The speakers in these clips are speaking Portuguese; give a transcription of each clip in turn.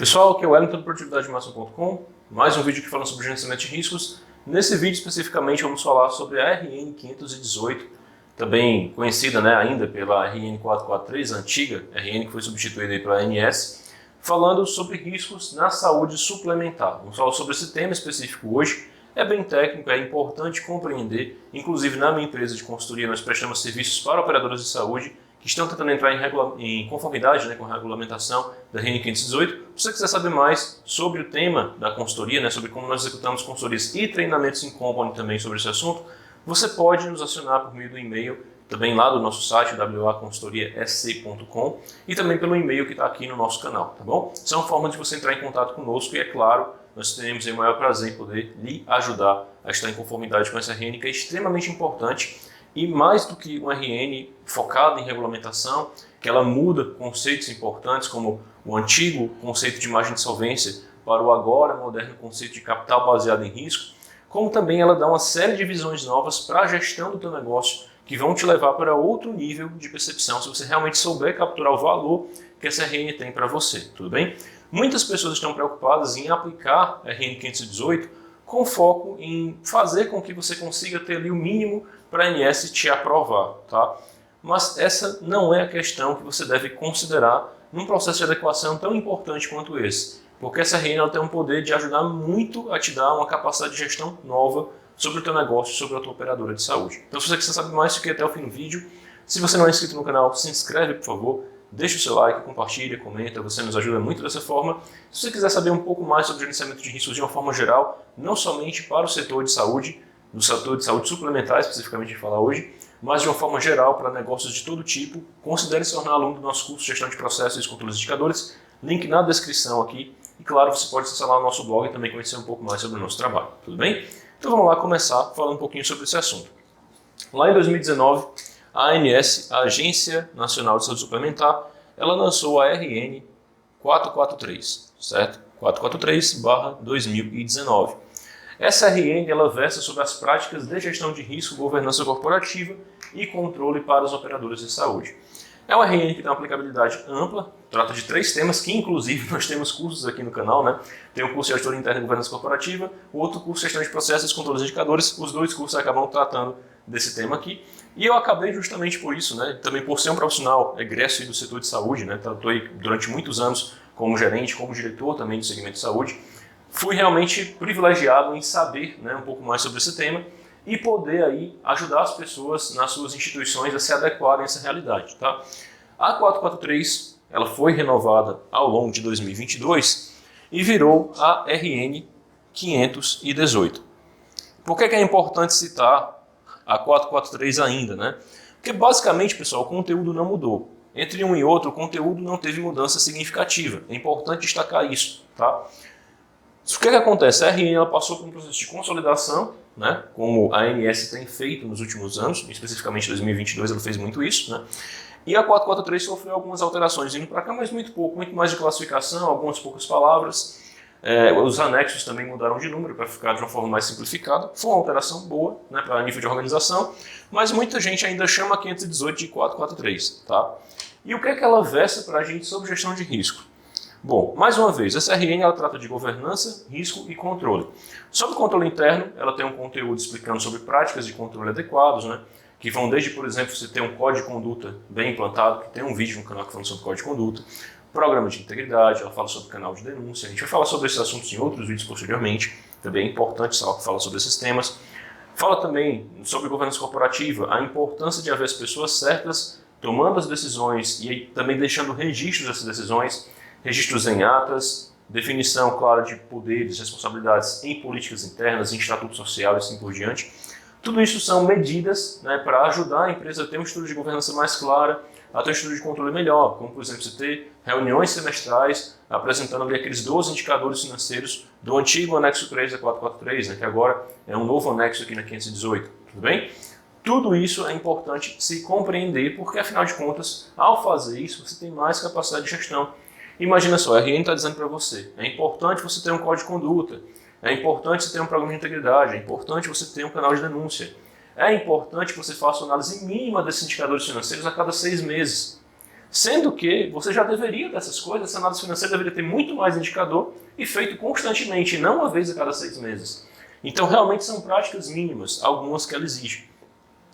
Pessoal, aqui é o Wellington do produtividademáxima.com, mais um vídeo aqui falando sobre gerenciamento de riscos. Nesse vídeo especificamente vamos falar sobre a RN 518, também conhecida ainda pela RN 443, a antiga RN que foi substituída aí pela ANS, falando sobre riscos na saúde suplementar. Vamos falar sobre esse tema específico hoje. É bem técnico, é importante compreender. Inclusive na minha empresa de consultoria nós prestamos serviços para operadoras de saúde que estão tentando entrar em conformidade com a regulamentação da RN 518. Se você quiser saber mais sobre o tema da consultoria, sobre como nós executamos consultorias e treinamentos em company também sobre esse assunto, você pode nos acionar por meio do e-mail, também lá do nosso site, waconsultoriasc.com, e também pelo e-mail que está aqui no nosso canal, tá bom? São formas de você entrar em contato conosco e, é claro, nós teremos o maior prazer em poder lhe ajudar a estar em conformidade com essa RN, que é extremamente importante. E mais do que uma RN focada em regulamentação, que ela muda conceitos importantes como o antigo conceito de margem de solvência para o agora moderno conceito de capital baseado em risco, como também ela dá uma série de visões novas para a gestão do teu negócio que vão te levar para outro nível de percepção se você realmente souber capturar o valor que essa RN tem para você, tudo bem? Muitas pessoas estão preocupadas em aplicar a RN 518 com foco em fazer com que você consiga ter ali o mínimo para a ANS te aprovar, tá? Mas essa não é a questão que você deve considerar num processo de adequação tão importante quanto esse, porque essa RN ela tem um poder de ajudar muito a te dar uma capacidade de gestão nova sobre o teu negócio, sobre a tua operadora de saúde. Então, se você quiser saber mais, fique até o fim do vídeo. Se você não é inscrito no canal, se inscreve, por favor. Deixa o seu like, compartilha, comenta, você nos ajuda muito dessa forma. Se você quiser saber um pouco mais sobre gerenciamento de riscos de uma forma geral, não somente para o setor de saúde, do setor de saúde suplementar especificamente de falar hoje, mas de uma forma geral para negócios de todo tipo, considere se tornar aluno do nosso curso de Gestão de Processos e Controles Indicadores, link na descrição aqui. E claro, você pode acessar lá o nosso blog e também conhecer um pouco mais sobre o nosso trabalho, tudo bem? Então vamos lá começar falando um pouquinho sobre esse assunto. Lá em 2019, a ANS, a Agência Nacional de Saúde Suplementar, ela lançou a RN 443, certo? 443/2019. Essa RN ela versa sobre as práticas de gestão de risco, governança corporativa e controle para os operadores de saúde. É uma RN que tem uma aplicabilidade ampla, trata de 3 temas que inclusive nós temos cursos aqui no canal, Tem o curso de Gestão Interna e Governança Corporativa, o outro curso de Gestão de Processos e Controles Indicadores. Os 2 cursos acabam tratando desse tema aqui. E eu acabei justamente por isso, também por ser um profissional egresso do setor de saúde, Estou aí durante muitos anos como gerente, como diretor também do segmento de saúde. Fui realmente privilegiado em saber um pouco mais sobre esse tema e poder aí ajudar as pessoas nas suas instituições a se adequarem a essa realidade, tá? A 443 ela foi renovada ao longo de 2022 e virou a RN 518. Por que é importante citar a 443 ainda, Porque basicamente, pessoal, o conteúdo não mudou. Entre um e outro, o conteúdo não teve mudança significativa. É importante destacar isso, tá? O que acontece? A RN ela passou por um processo de consolidação, como a ANS tem feito nos últimos anos, especificamente em 2022 ela fez muito isso, E a 443 sofreu algumas alterações indo para cá, mas muito pouco, muito mais de classificação, algumas poucas palavras. Os anexos também mudaram de número para ficar de uma forma mais simplificada. Foi uma alteração boa, para nível de organização, mas muita gente ainda chama a 518 de 443, tá? E o que é que ela versa para a gente sobre gestão de risco? Bom, mais uma vez, essa RN ela trata de governança, risco e controle. Sobre o controle interno, ela tem um conteúdo explicando sobre práticas de controle adequados, que vão desde, por exemplo, você ter um código de conduta bem implantado, que tem um vídeo no canal que fala sobre código de conduta, programa de integridade, ela fala sobre canal de denúncia. A gente vai falar sobre esses assuntos em outros vídeos posteriormente, também é importante falar sobre esses temas. Fala também sobre governança corporativa, a importância de haver as pessoas certas tomando as decisões e também deixando registros dessas decisões, registros em atas, definição clara de poderes, responsabilidades em políticas internas, em estatuto social e assim por diante. Tudo isso são medidas para ajudar a empresa a ter uma estrutura de governança mais clara, a ter uma estrutura de controle melhor, como por exemplo você ter reuniões semestrais apresentando ali aqueles 12 indicadores financeiros do antigo anexo 3 da 443, que agora é um novo anexo aqui na 518, tudo bem? Tudo isso é importante se compreender, porque afinal de contas, ao fazer isso, você tem mais capacidade de gestão. Imagina só, a RN está dizendo para você, é importante você ter um código de conduta, é importante você ter um programa de integridade, é importante você ter um canal de denúncia, é importante que você faça uma análise mínima desses indicadores financeiros a cada 6 meses. Sendo que você já deveria ter essas coisas, essa análise financeira deveria ter muito mais indicador e feito constantemente, não uma vez a cada 6 meses. Então realmente são práticas mínimas, algumas que ela exige.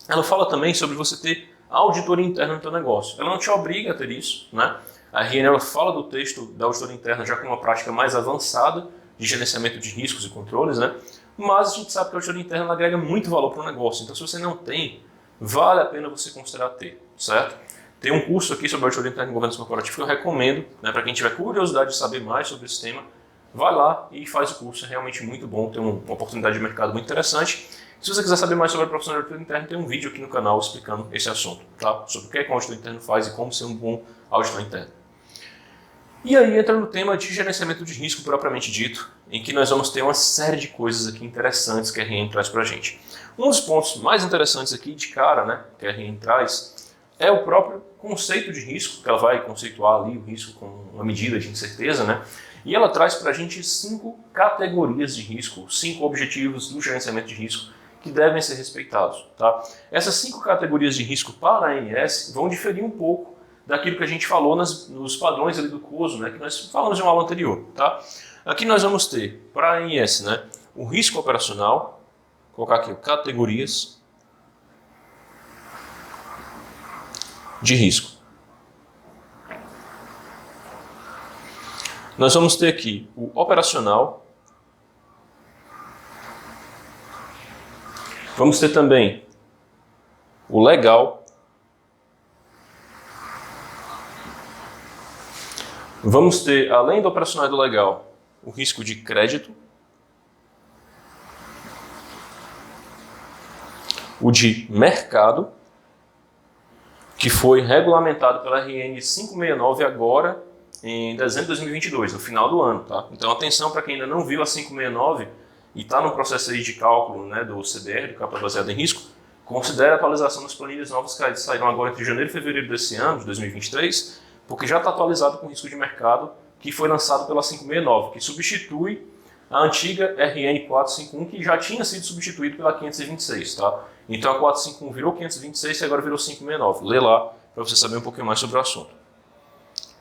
Ela fala também sobre você ter auditoria interna no teu negócio. Ela não te obriga a ter isso, né? A RN ela fala do texto da auditoria interna já com uma prática mais avançada de gerenciamento de riscos e controles, né? Mas a gente sabe que a auditoria interna ela agrega muito valor para o negócio. Então se você não tem, vale a pena você considerar ter, certo? Tem um curso aqui sobre auditoria interna e governança corporativa que eu recomendo, né, para quem tiver curiosidade de saber mais sobre esse tema, vai lá e faz o curso, é realmente muito bom, tem uma oportunidade de mercado muito interessante. Se você quiser saber mais sobre a profissão de auditor interno, tem um vídeo aqui no canal explicando esse assunto, tá? Sobre o que é que um auditor interno faz e como ser um bom auditor interno. E aí entra no tema de gerenciamento de risco propriamente dito, em que nós vamos ter uma série de coisas aqui interessantes que a RN traz para a gente. Um dos pontos mais interessantes aqui de cara, né, que a RN traz, é o próprio conceito de risco, que ela vai conceituar ali o risco como uma medida de incerteza, né? E ela traz para a gente 5 categorias de risco, 5 objetivos do gerenciamento de risco que devem ser respeitados, tá? Essas 5 categorias de risco para a ANS vão diferir um pouco daquilo que a gente falou nos padrões ali do COSO, né? Que nós falamos em uma aula anterior, tá? Aqui nós vamos ter, para a ANS, né, o risco operacional, vou colocar aqui categorias de risco. Nós vamos ter aqui o operacional. Vamos ter também o legal. Vamos ter, além do operacional e do legal, o risco de crédito. O de mercado, que foi regulamentado pela RN 569 agora, em dezembro de 2022, no final do ano, tá? Então atenção para quem ainda não viu a 569 e está no processo aí de cálculo, né, do CBR, do Capital Baseado em Risco, considere a atualização das planilhas novas que saíram agora entre janeiro e fevereiro desse ano, de 2023, porque já está atualizado com o risco de mercado que foi lançado pela 569, que substitui a antiga RN 451, que já tinha sido substituído pela 526, tá? Então a 451 virou 526 e agora virou 569. Lê lá para você saber um pouquinho mais sobre o assunto.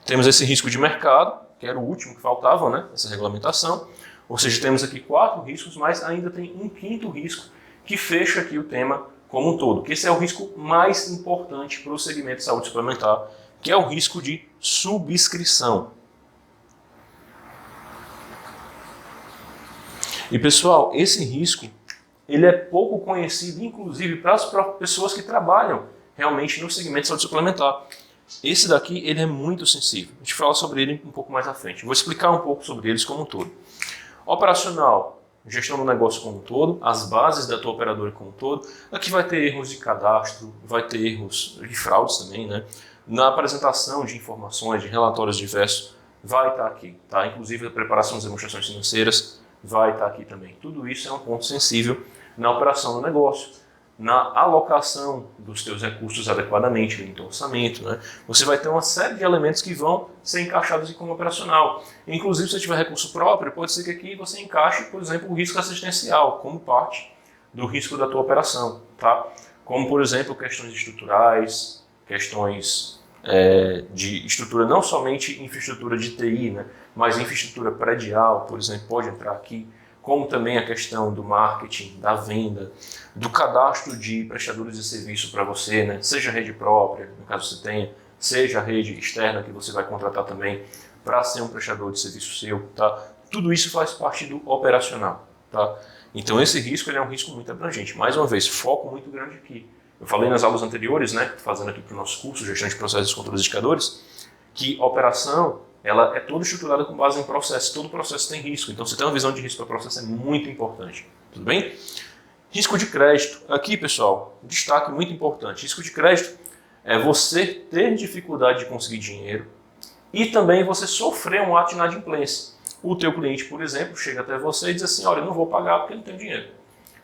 Temos esse risco de mercado, que era o último que faltava, né? Essa regulamentação. Ou seja, temos aqui 4 riscos, mas ainda tem um 5º risco que fecha aqui o tema como um todo, que esse é o risco mais importante para o segmento de saúde suplementar, que é o risco de subscrição. E pessoal, esse risco ele é pouco conhecido, inclusive para as pessoas que trabalham realmente no segmento de saúde suplementar. Esse daqui ele é muito sensível. A gente fala sobre ele um pouco mais à frente. Vou explicar um pouco sobre eles como um todo. Operacional, gestão do negócio como um todo, as bases da tua operadora como um todo. Aqui vai ter erros de cadastro, vai ter erros de fraudes também, né? Na apresentação de informações, de relatórios diversos, vai estar aqui, tá? Inclusive a preparação das demonstrações financeiras vai estar aqui também. Tudo isso é um ponto sensível na operação do negócio. Na alocação dos teus recursos adequadamente, no teu orçamento, né? Você vai ter uma série de elementos que vão ser encaixados em como operacional. Inclusive, se você tiver recurso próprio, pode ser que aqui você encaixe, por exemplo, o risco assistencial como parte do risco da tua operação, tá? Como, por exemplo, questões estruturais, questões de estrutura, não somente infraestrutura de TI, né? Mas infraestrutura predial, por exemplo, pode entrar aqui, como também a questão do marketing, da venda, do cadastro de prestadores de serviço para você, né? Seja rede própria, no caso você tenha, seja a rede externa que você vai contratar também para ser um prestador de serviço seu, tá? Tudo isso faz parte do operacional, tá? Então esse risco ele é um risco muito abrangente. Mais uma vez, foco muito grande aqui. Eu falei nas aulas anteriores, né, fazendo aqui para o nosso curso, Gestão de Processos e Controles de Indicadores, que operação ela é toda estruturada com base em processo. Todo processo tem risco, então você ter uma visão de risco para o processo é muito importante. Tudo bem? Risco de crédito. Aqui, pessoal, um destaque muito importante. Risco de crédito é você ter dificuldade de conseguir dinheiro e também você sofrer um ato de inadimplência. O teu cliente, por exemplo, chega até você e diz assim, olha, eu não vou pagar porque não tenho dinheiro.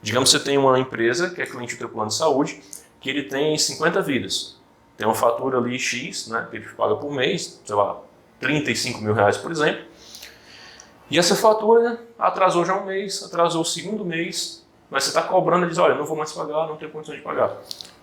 Digamos que você tem uma empresa que é cliente do teu plano de saúde, que ele tem 50 vidas. Tem uma fatura ali X, né, que ele paga por mês, sei lá, 35 mil reais, por exemplo. E essa fatura, né, atrasou já um mês, atrasou o segundo mês, mas você está cobrando e diz, olha, não vou mais pagar, não tenho condições de pagar.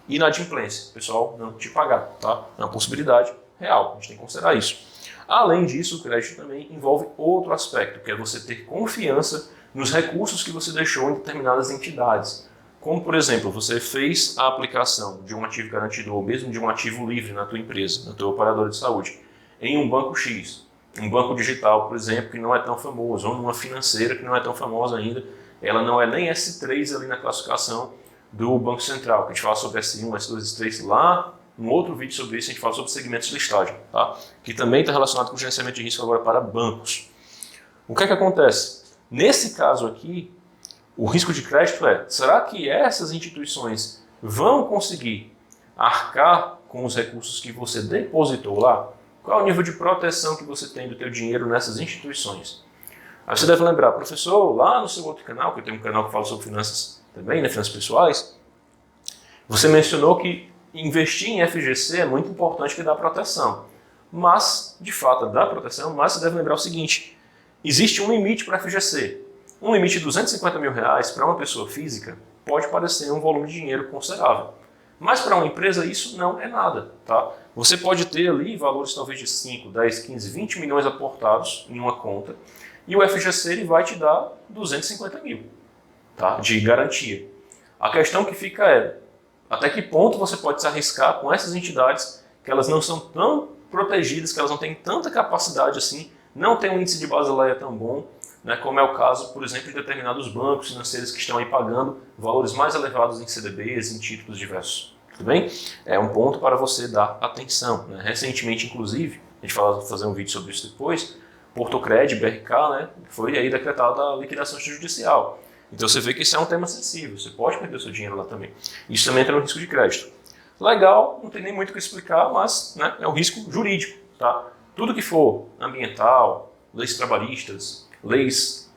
Inadimplência, pessoal, não te pagar, tá? É uma possibilidade, real. A gente tem que considerar isso. Além disso, o crédito também envolve outro aspecto, que é você ter confiança nos recursos que você deixou em determinadas entidades. Como, por exemplo, você fez a aplicação de um ativo garantido ou mesmo de um ativo livre na tua empresa, na tua operadora de saúde, em um banco X, um banco digital, por exemplo, que não é tão famoso, ou numa financeira que não é tão famosa ainda, ela não é nem S3 ali na classificação do Banco Central, que a gente fala sobre S1, S2, S3 lá, um outro vídeo sobre isso a gente fala sobre segmentos de listagem, tá? Que também está relacionado com o gerenciamento de risco agora para bancos. O que é que acontece? Nesse caso aqui, o risco de crédito será que essas instituições vão conseguir arcar com os recursos que você depositou lá? Qual é o nível de proteção que você tem do teu dinheiro nessas instituições? Aí você deve lembrar, professor, lá no seu outro canal, que eu tenho um canal que fala sobre finanças também, né, finanças pessoais, você mencionou que investir em FGC é muito importante que dá proteção. Mas, de fato, dá proteção, mas você deve lembrar o seguinte, existe um limite para FGC. Um limite de R$250 mil para uma pessoa física pode parecer um volume de dinheiro considerável. Mas para uma empresa isso não é nada. Tá? Você pode ter ali valores talvez de 5, 10, 15, 20 milhões aportados em uma conta e o FGC ele vai te dar 250 mil, tá? De garantia. A questão que fica é até que ponto você pode se arriscar com essas entidades que elas não são tão protegidas, que elas não têm tanta capacidade assim, não tem um índice de Basileia tão bom, né, como é o caso, por exemplo, de determinados bancos financeiros que estão aí pagando valores mais elevados em CDBs, em títulos diversos. Tudo bem? É um ponto para você dar atenção. Né? Recentemente, inclusive, a gente vai fazer um vídeo sobre isso depois, Portocred, BRK, né, foi aí decretada a liquidação judicial. Então você vê que isso é um tema sensível, você pode perder o seu dinheiro lá também. Isso também entra no risco de crédito. Legal, não tem nem muito o que explicar, mas né, é o risco jurídico. Tá? Tudo que for ambiental, leis trabalhistas, leis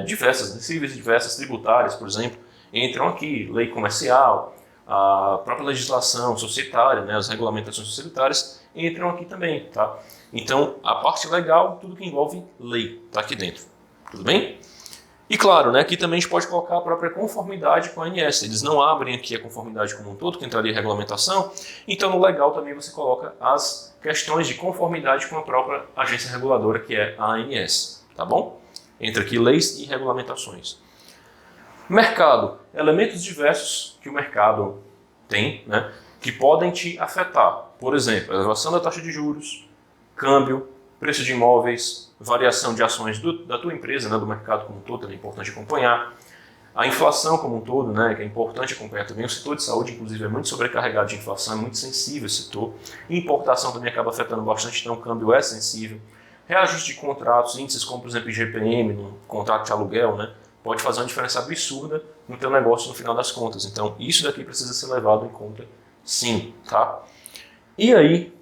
diversas, cíveis diversas, tributárias, por exemplo, entram aqui, lei comercial, a própria legislação societária, né, as regulamentações societárias entram aqui também. Tá? Então, a parte legal, tudo que envolve lei, está aqui dentro. Tudo bem? E claro, né, aqui também a gente pode colocar a própria conformidade com a ANS. Eles não abrem aqui a conformidade como um todo, que entraria em regulamentação. Então, no legal também você coloca as questões de conformidade com a própria agência reguladora, que é a ANS. Tá bom? Entra aqui leis e regulamentações. Mercado. Elementos diversos que o mercado tem, né, que podem te afetar. Por exemplo, a elevação da taxa de juros, câmbio, preço de imóveis, variação de ações da tua empresa, né, do mercado como um todo, é importante acompanhar. A inflação como um todo, né, que é importante acompanhar também. O setor de saúde, inclusive, é muito sobrecarregado de inflação, é muito sensível esse setor. Importação também acaba afetando bastante, então o câmbio é sensível. Reajuste de contratos, índices como, por exemplo, IGPM, no contrato de aluguel, né, pode fazer uma diferença absurda no teu negócio no final das contas. Então, isso daqui precisa ser levado em conta sim, tá? E aí,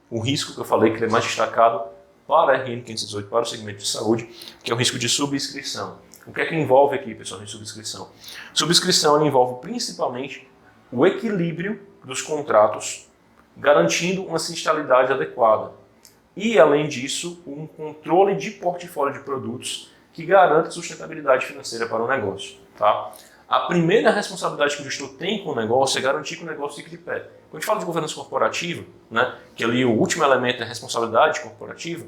o risco que eu falei que é mais destacado para a RN 518, para o segmento de saúde, que é o risco de subscrição. O que é que envolve aqui, pessoal, em subscrição? Subscrição envolve principalmente o equilíbrio dos contratos, garantindo uma sinistralidade adequada. E, além disso, um controle de portfólio de produtos que garante sustentabilidade financeira para o negócio. Tá? A primeira responsabilidade que o gestor tem com o negócio é garantir que o negócio fique de pé. Quando a gente fala de governança corporativa, né, que ali o último elemento é a responsabilidade corporativa,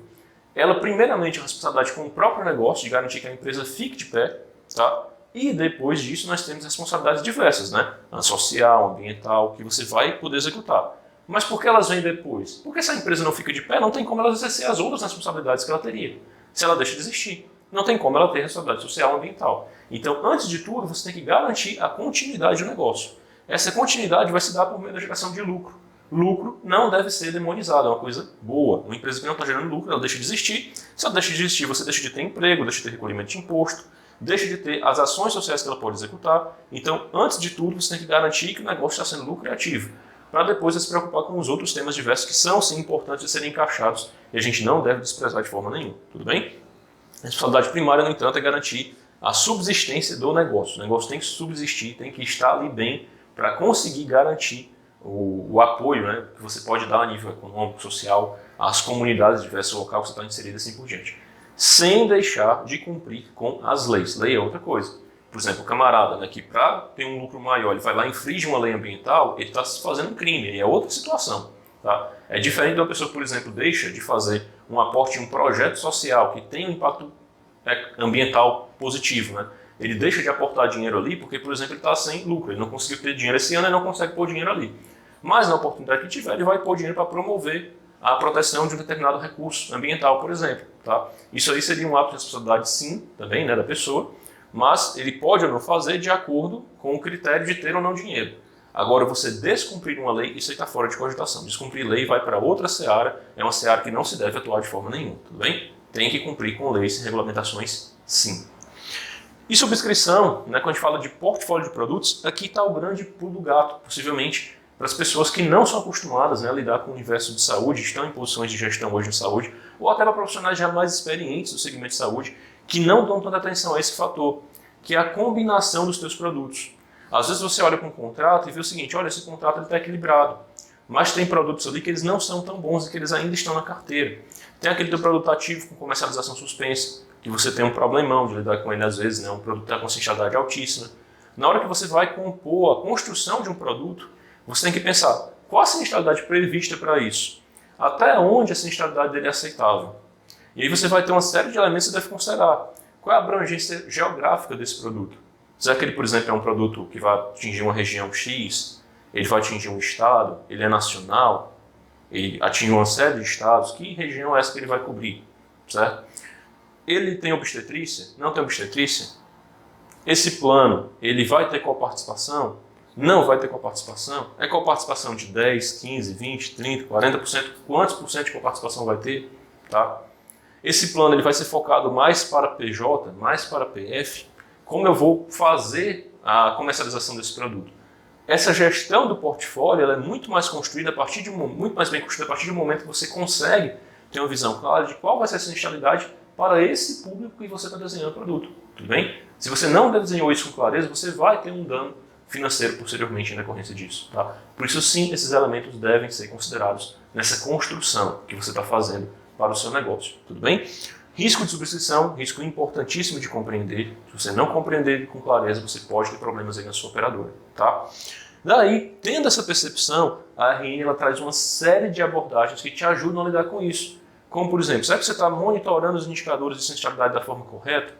ela primeiramente é a responsabilidade com o próprio negócio, de garantir que a empresa fique de pé, tá? E depois disso nós temos responsabilidades diversas, né? A social, ambiental, que você vai poder executar. Mas por que elas vêm depois? Porque se a empresa não fica de pé, não tem como ela exercer as outras responsabilidades que ela teria. Se ela deixa de existir, não tem como ela ter responsabilidade social e ambiental. Então, antes de tudo, você tem que garantir a continuidade do negócio. Essa continuidade vai se dar por meio da geração de lucro. Lucro não deve ser demonizado, é uma coisa boa. Uma empresa que não está gerando lucro, ela deixa de existir. Se ela deixa de existir, você deixa de ter emprego, deixa de ter recolhimento de imposto, deixa de ter as ações sociais que ela pode executar. Então, antes de tudo, você tem que garantir que o negócio está sendo lucrativo, para depois você se preocupar com os outros temas diversos que são, sim, importantes de serem encaixados e a gente não deve desprezar de forma nenhuma. Tudo bem? A responsabilidade primária, no entanto, é garantir a subsistência do negócio. O negócio tem que subsistir, tem que estar ali bem para conseguir garantir o apoio, né, que você pode dar a nível econômico, social, às comunidades diversas locais que você está inserido e assim por diante. Sem deixar de cumprir com as leis. Lei é outra coisa. Por exemplo, o camarada, né, que para ter um lucro maior, ele vai lá e infringe uma lei ambiental, ele está fazendo um crime, e é outra situação. Tá? É diferente de uma pessoa, por exemplo, deixa de fazer um aporte em um projeto social que tem um impacto ambiental positivo, né? Ele deixa de aportar dinheiro ali porque, por exemplo, ele está sem lucro, ele não conseguiu ter dinheiro esse ano e não consegue pôr dinheiro ali. Mas na oportunidade que tiver, ele vai pôr dinheiro para promover a proteção de um determinado recurso ambiental, por exemplo. Tá? Isso aí seria um ato de responsabilidade, sim, também, né, da pessoa, mas ele pode ou não fazer de acordo com o critério de ter ou não dinheiro. Agora, você descumprir uma lei, isso aí está fora de cogitação. Descumprir lei vai para outra seara, é uma seara que não se deve atuar de forma nenhuma, tudo bem? Tem que cumprir com leis e regulamentações, sim. E subscrição, né, quando a gente fala de portfólio de produtos, aqui está o grande pulo do gato, possivelmente para as pessoas que não são acostumadas, né, a lidar com o universo de saúde, estão em posições de gestão hoje em saúde, ou até para profissionais já mais experientes do segmento de saúde, que não dão tanta atenção a esse fator, que é a combinação dos teus produtos. Às vezes você olha para um contrato e vê o seguinte, olha, esse contrato está equilibrado, mas tem produtos ali que eles não são tão bons e que eles ainda estão na carteira. Tem aquele teu produto ativo com comercialização suspensa, que você tem um problemão de lidar com ele às vezes, né? Um produto está com sensibilidade altíssima. Na hora que você vai compor a construção de um produto, você tem que pensar qual a sinistralidade prevista para isso, até onde a sinistralidade dele é aceitável. E aí você vai ter uma série de elementos que você deve considerar. Qual é a abrangência geográfica desse produto? Será que ele, por exemplo, é um produto que vai atingir uma região X, ele vai atingir um estado, ele é nacional, ele atinge uma série de estados, que região é essa que ele vai cobrir, certo? Ele tem obstetrícia? Não tem obstetrícia? Esse plano, ele vai ter coparticipação? Não vai ter coparticipação? É coparticipação de 10, 15, 20, 30, 40%? Quantos por cento de coparticipação vai ter? Tá? Esse plano ele vai ser focado mais para PJ, mais para PF? Como eu vou fazer a comercialização desse produto? Essa gestão do portfólio ela é muito mais construída muito mais bem construída a partir do momento que você consegue ter uma visão clara de qual vai ser a sinistralidade para esse público que você está desenhando o produto, tudo bem? Se você não desenhou isso com clareza, você vai ter um dano financeiro posteriormente em decorrência disso, tá? Por isso sim, esses elementos devem ser considerados nessa construção que você está fazendo para o seu negócio, tudo bem? Risco de subscrição, risco importantíssimo de compreender. Se você não compreender com clareza, você pode ter problemas aí na sua operadora, tá? Daí, tendo essa percepção, a RN ela traz uma série de abordagens que te ajudam a lidar com isso. Como, por exemplo, será que você está monitorando os indicadores de sinistralidade da forma correta?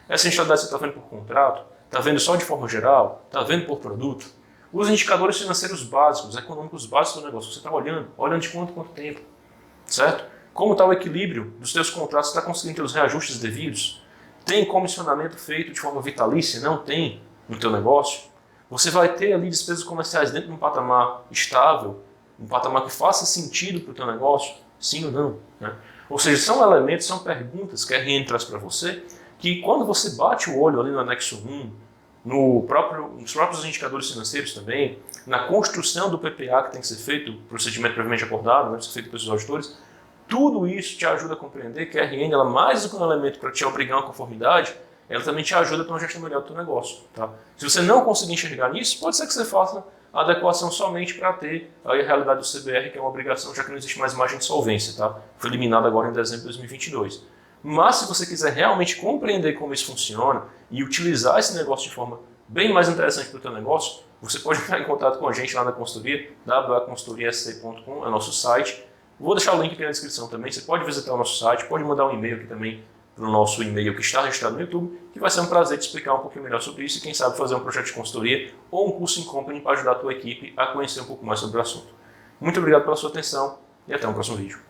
Essa sinistralidade você está vendo por contrato? Está vendo só de forma geral? Está vendo por produto? Os indicadores financeiros básicos, econômicos básicos do negócio, você está olhando de quanto tempo, certo? Como está o equilíbrio dos seus contratos? Você está conseguindo ter os reajustes devidos? Tem comissionamento feito de forma vitalícia? Não tem no teu negócio? Você vai ter ali despesas comerciais dentro de um patamar estável, um patamar que faça sentido para o teu negócio? Sim ou não? Né? Ou seja, são elementos, são perguntas que a RN traz para você, que quando você bate o olho ali no anexo 1, nos próprios indicadores financeiros também, na construção do PPA que tem que ser feito, procedimento previamente acordado, né, que ser feito pelos auditores, tudo isso te ajuda a compreender que a RN, ela, mais do que um elemento para te obrigar a uma conformidade, ela também te ajuda a ter uma gestão melhor do teu negócio. Tá? Se você não conseguir enxergar nisso, pode ser que você faça a adequação somente para ter a realidade do CBR, que é uma obrigação, já que não existe mais margem de solvência. Tá? Foi eliminada agora em dezembro de 2022. Mas se você quiser realmente compreender como isso funciona e utilizar esse negócio de forma bem mais interessante para o teu negócio, você pode entrar em contato com a gente lá na consultoria, www.consultoriasc.com, é o nosso site. Vou deixar o link aqui na descrição também, você pode visitar o nosso site, pode mandar um e-mail aqui também para o nosso e-mail que está registrado no YouTube, que vai ser um prazer te explicar um pouquinho melhor sobre isso e quem sabe fazer um projeto de consultoria ou um curso em company para ajudar a tua equipe a conhecer um pouco mais sobre o assunto. Muito obrigado pela sua atenção e até o próximo vídeo.